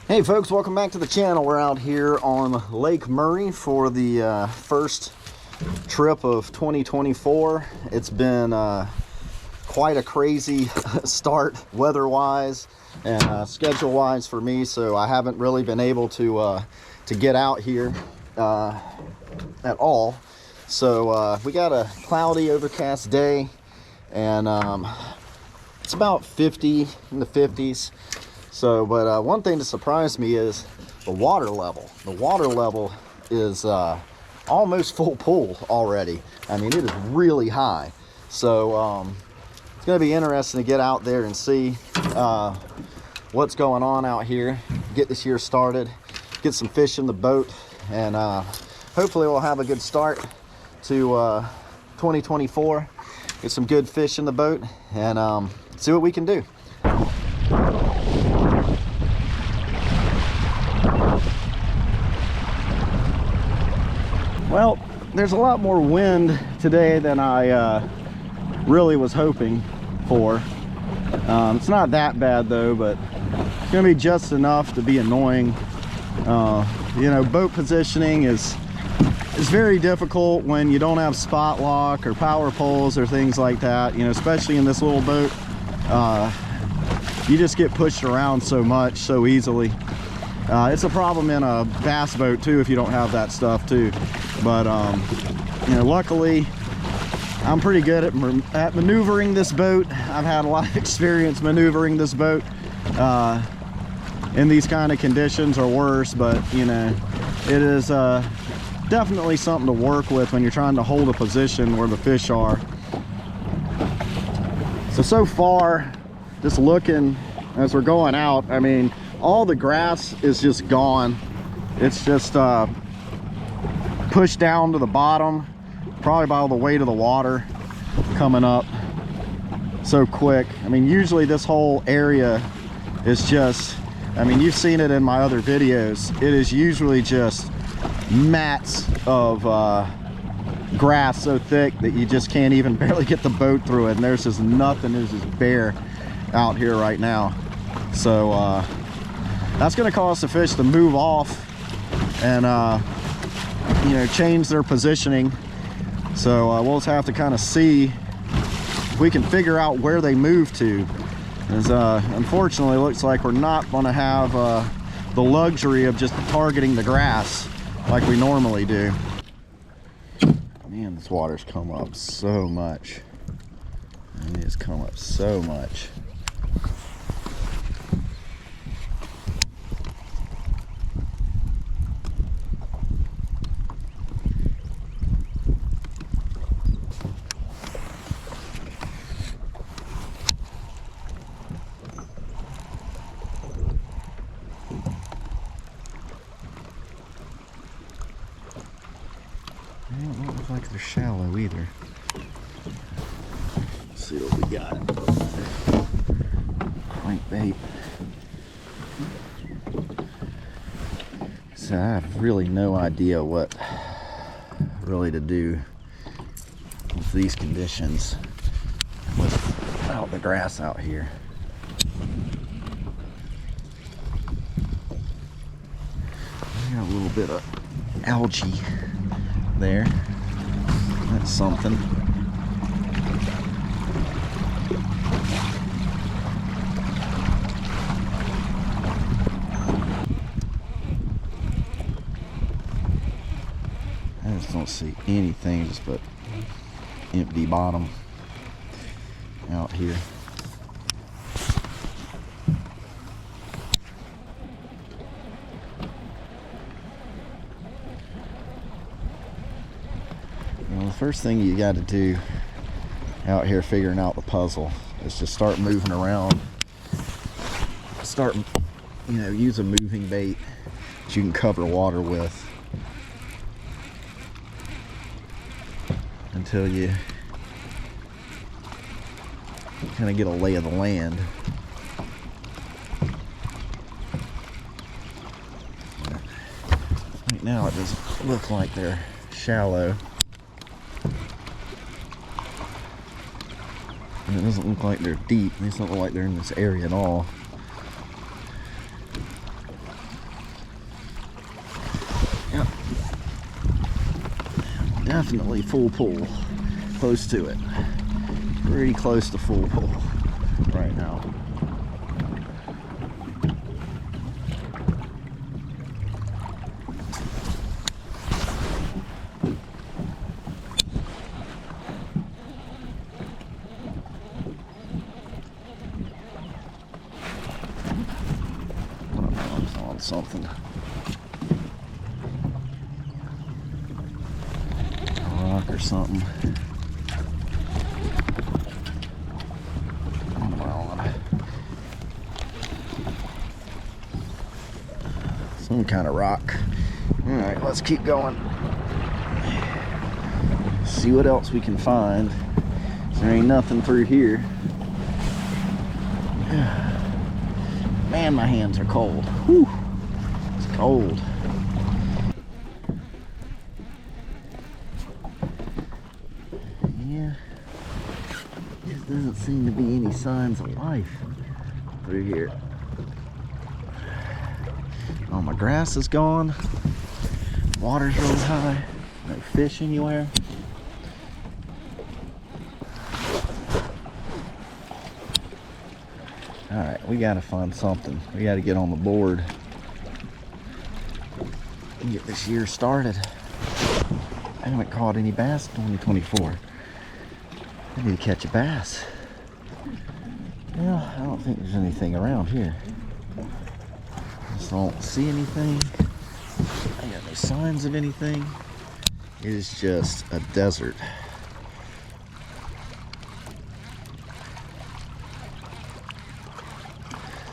Hey folks, welcome back to the channel. We're out here on Lake Murray for the first trip of 2024. It's been quite a crazy start weather-wise and schedule-wise for me, so I haven't really been able to get out here at all. So we got a cloudy, overcast day, and it's about 50 in the 50s. So, but one thing that surprised me is the water level. The water level is almost full pool already. I mean, it is really high. So it's going to be interesting to get out there and see what's going on out here, get this year started, get some fish in the boat, and hopefully we'll have a good start to 2024, get some good fish in the boat, and see what we can do. Well, there's a lot more wind today than I really was hoping for. It's not that bad though, but it's gonna be just enough to be annoying. You know, boat positioning is very difficult when you don't have spot lock or power poles or things like that. You know, especially in this little boat, you just get pushed around so much so easily. It's a problem in a bass boat too if you don't have that stuff too. But you know, luckily I'm pretty good at maneuvering this boat. I've had a lot of experience maneuvering this boat in these kind of conditions or worse, but you know, it is definitely something to work with when you're trying to hold a position where the fish are. So far, just looking as we're going out, I mean, all the grass is just gone. It's just pushed down to the bottom, probably by all the weight of the water coming up so quick. I mean, usually this whole area is just, I mean, you've seen it in my other videos, it is usually just mats of grass so thick that you just can't even barely get the boat through it, and there's just nothing, there's just bare out here right now. So that's going to cause the fish to move off and you know, change their positioning. So we'll just have to kind of see if we can figure out where they move to, as unfortunately it looks like we're not going to have the luxury of just targeting the grass like we normally do. Man, this water's come up so much. It has come up so much. They don't look like they're shallow either. Let's see what we got. Crankbait. So I have really no idea what really to do with these conditions without the grass out here. I got a little bit of algae there. That's something. I just don't see anything just but empty bottom out here. Well, the first thing you got to do out here figuring out the puzzle is just start moving around. Start, you know, use a moving bait that you can cover water with until you kind of get a lay of the land. Right now it doesn't look like they're shallow. And it doesn't look like they're deep. They don't look like they're in this area at all. Definitely full pull. Close to it. Pretty close to full pull right now. I'm on something. A rock or something. Some kind of rock. All right, let's keep going. See what else we can find. There ain't nothing through here. Man, my hands are cold. Whew. It's cold. Yeah. There doesn't seem to be any signs of life through here. Oh, my grass is gone. Water's really high. No fish anywhere. All right, we gotta find something. We gotta get on the board and get this year started. I haven't caught any bass in 2024. I need to catch a bass. Well, I don't think there's anything around here. Just don't see anything. I got no signs of anything. It is just a desert.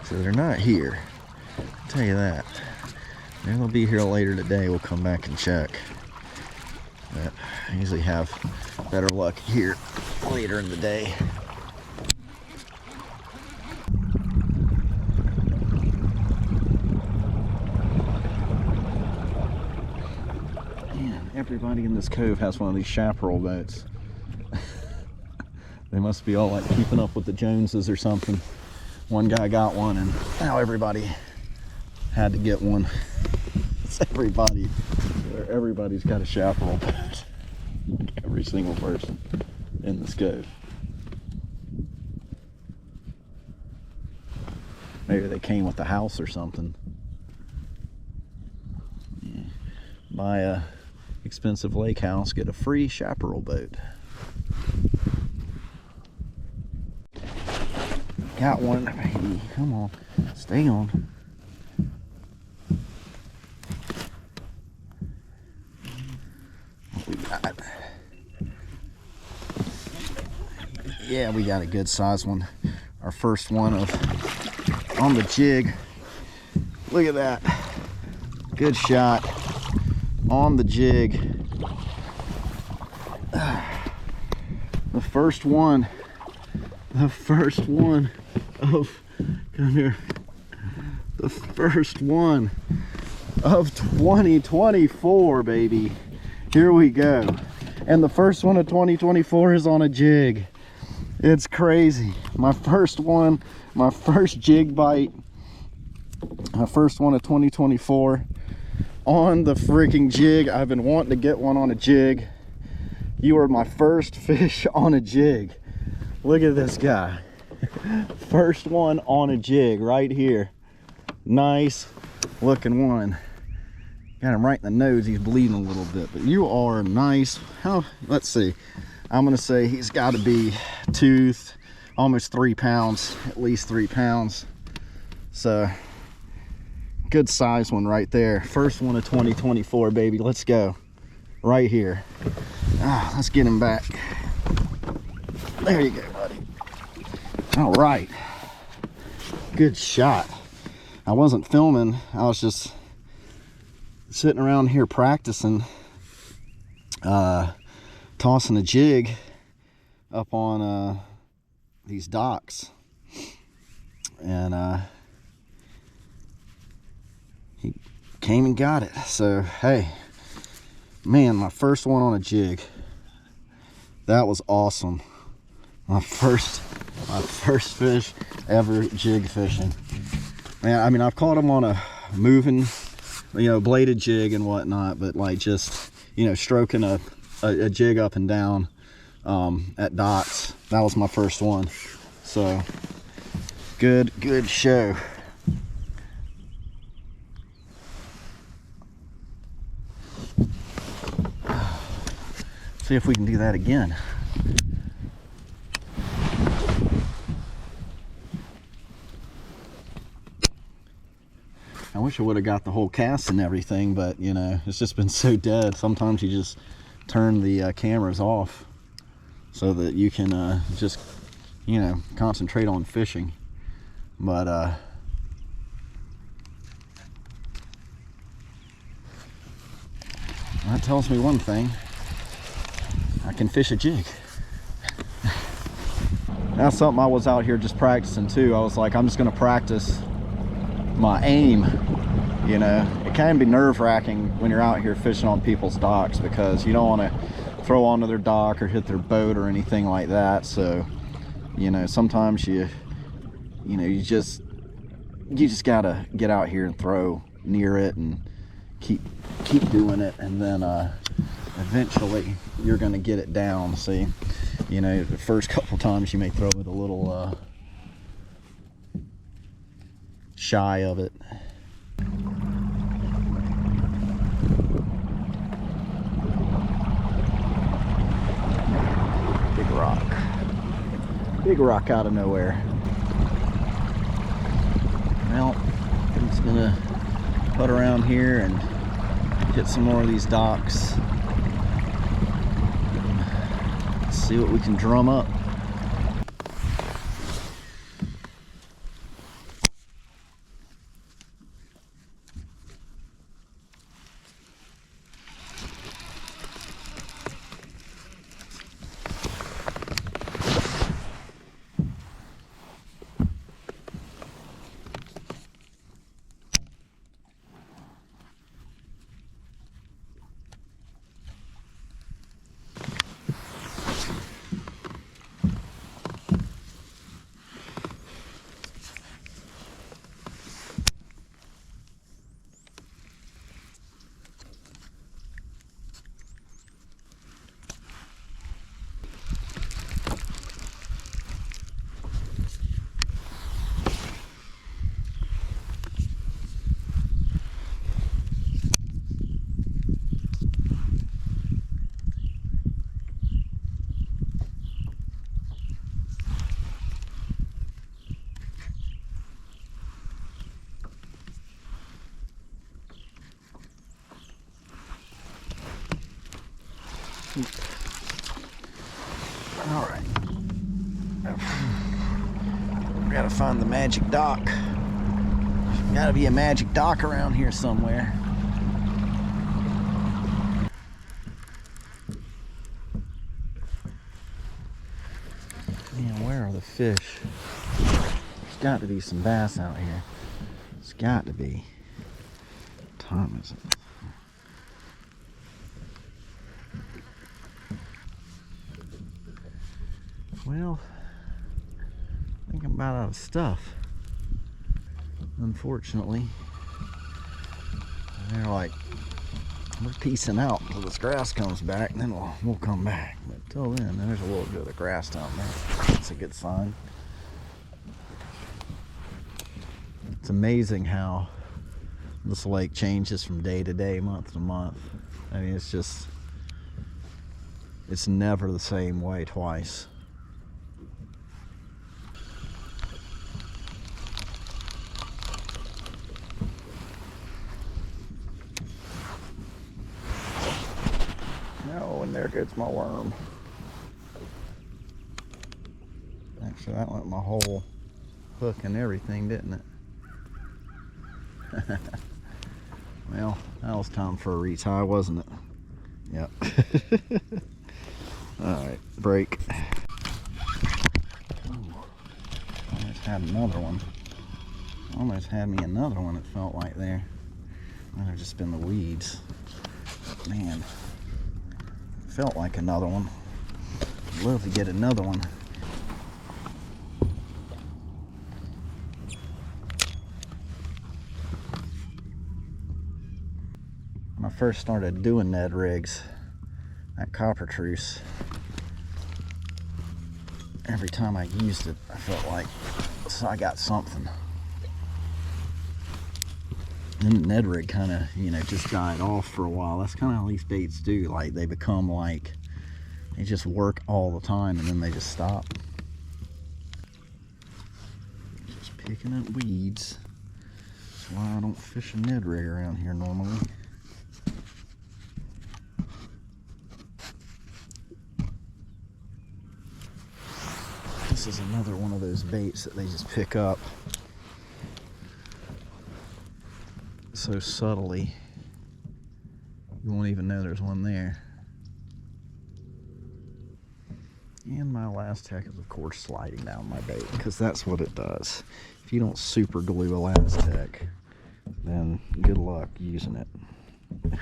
So they're not here. I'll tell you that. Maybe they'll be here later today. We'll come back and check. But I usually have better luck here later in the day. Man, everybody in this cove has one of these chaparral boats. They must be all like keeping up with the Joneses or something. One guy got one, and now everybody had to get one. It's everybody's got a chaparral boat. Every single person in this cove. Maybe they came with the house or something. Yeah. Buy a expensive lake house, get a free chaparral boat. Got one, baby. Come on, stay on. What we got? Yeah, we got a good size one. Our first one on the jig. Look at that. Good shot on the jig. The first one of, come here, the first one of 2024, baby. Here we go. And the first one of 2024 is on a jig. It's crazy. My first one, my first jig bite, my first one of 2024 on the freaking jig. I've been wanting to get one on a jig. You are my first fish on a jig. Look at this guy. First one on a jig right here. Nice looking one. Got him right in the nose. He's bleeding a little bit, but you are nice. How? Let's see. I'm gonna say he's got to be almost 3 pounds, at least 3 pounds. So good size one right there. First one of 2024, baby. Let's go. Right here. Let's get him back. There you go, buddy. All right. Good shot. I wasn't filming. I was just sitting around here practicing tossing a jig up on these docks. And he came and got it. So, hey, man, my first one on a jig. That was awesome. My first fish ever jig fishing. Man, I mean, I've caught them on a moving, bladed jig and whatnot, but like just, stroking a a jig up and down at docks. That was my first one. So good show. See if we can do that again. I wish I would have got the whole cast and everything, but you know, it's just been so dead. Sometimes you just turn the cameras off so that you can just, you know, concentrate on fishing. But that tells me one thing: I can fish a jig. That's something I was out here just practicing too. I was like, I'm just gonna practice my aim. You know, it can be nerve-wracking when you're out here fishing on people's docks, because you don't want to throw onto their dock or hit their boat or anything like that. So, you know, sometimes you just gotta get out here and throw near it and keep doing it, and then eventually you're gonna get it down. See, you know, the first couple times you may throw it a little shy of it. Big rock out of nowhere. Well, I'm just gonna put around here and hit some more of these docks. Let's see what we can drum up. All right, we gotta find the magic dock. Gotta be a magic dock around here somewhere. Man, where are the fish? There's got to be some bass out here. It's got to be. What time is it? Well, I think I'm about out of stuff, unfortunately. They're like, we're piecing out until this grass comes back, and then we'll come back. But till then, there's a little bit of the grass down there. That's a good sign. It's amazing how this lake changes from day to day, month to month. I mean, it's never the same way twice. Oh, and there goes my worm. Actually, that went my whole hook and everything, didn't it? Well, that was time for a retie, wasn't it? Yep. Alright, break. Ooh, almost had another one. Almost had me another one, it felt like there. Might have just been the weeds. Man. Felt like another one. I'd love to get another one. When I first started doing Ned rigs, That Coppertreuse, every time I used it, I felt like I got something. And Ned rig kind of, you know, just died off for a while. That's kind of how these baits do. Like, they become like, they just work all the time and then they just stop. Just picking up weeds. That's why I don't fish a Ned rig around here normally. This is another one of those baits that they just pick up so subtly you won't even know there's one there. And my last tech is, of course, sliding down my bait, because that's what it does. If you don't super glue a last tech, then good luck using it.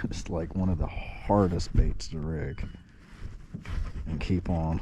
It's like one of the hardest baits to rig and keep on.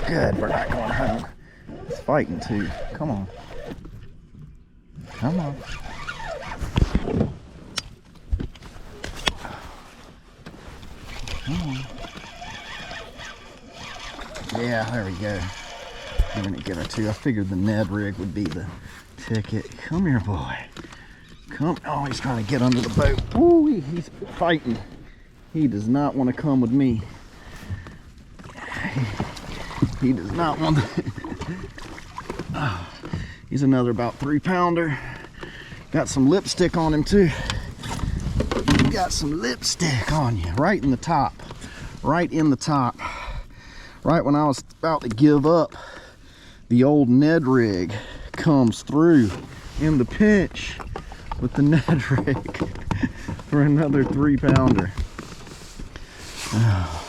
Good, we're not going home. It's fighting too. Come on. Come on. Come on. Yeah, there we go. I'm gonna get her too. I figured the Ned rig would be the ticket. Come here, boy. Come. Oh, he's trying to get under the boat. Ooh, he's fighting. He does not want to come with me. He does not want to. Oh, he's another about 3-pounder. Got some lipstick on him too. Got some lipstick on you, right in the top. Right in the top. Right when I was about to give up, the old Ned rig comes through in the pinch with the Ned rig for another 3-pounder. Oh.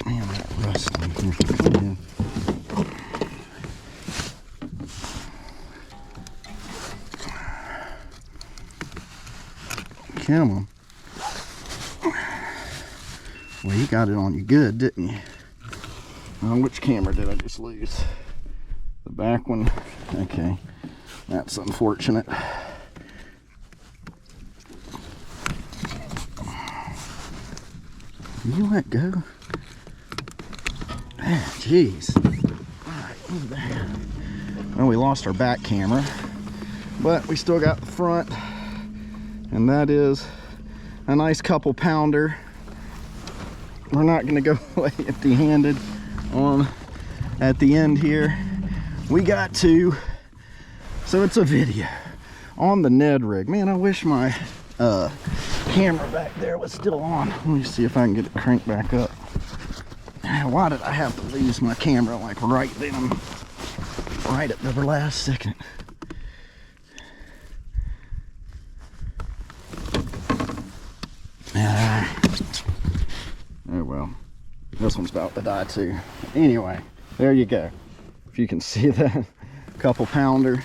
Man, that rust in here. Come in. Come on. Well, you got it on you good, didn't you? Which camera did I just lose? The back one? Okay. That's unfortunate. You let go? Jeez. Alright, move that. Well, we lost our back camera, but we still got the front, and that is a nice couple pounder. We're not going to go away empty-handed on at the end here. We got two, so it's a video on the Ned rig. Man, I wish my camera back there was still on. Let me see if I can get it cranked back up. Why did I have to lose my camera like right then? Right at the last second. Oh well. This one's about to die too. Anyway, there you go. If you can see that. Couple pounder.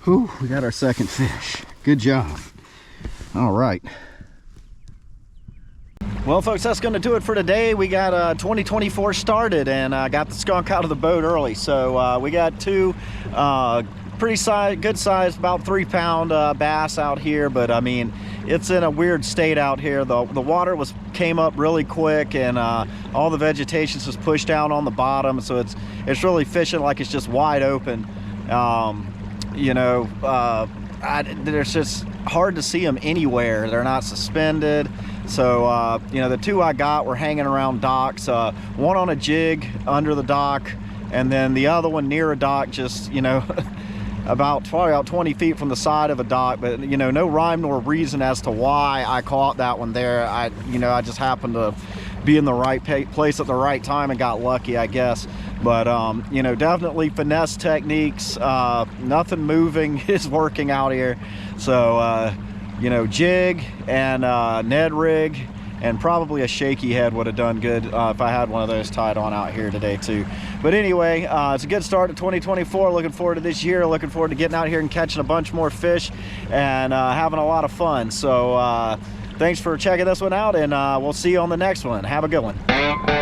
Whew, we got our second fish. Good job. All right. Well, folks, that's going to do it for today. We got 2024 started and got the skunk out of the boat early. So we got two pretty good sized, about 3-pound bass out here. But I mean, it's in a weird state out here. The water came up really quick, and all the vegetation was pushed down on the bottom. So it's really fishing like it's just wide open. You know, there's just hard to see them anywhere. They're not suspended. So, you know, the two I got were hanging around docks, one on a jig under the dock, and then the other one near a dock, just, you know, probably about 20 feet from the side of a dock, but you know, no rhyme nor reason as to why I caught that one there. I just happened to be in the right place at the right time and got lucky, I guess. But you know, definitely finesse techniques, nothing moving is working out here. So you know, jig and Ned rig and probably a shaky head would have done good if I had one of those tied on out here today too. But anyway, it's a good start to 2024. Looking forward to this year. Looking forward to getting out here and catching a bunch more fish and having a lot of fun. So thanks for checking this one out, and we'll see you on the next one. Have a good one.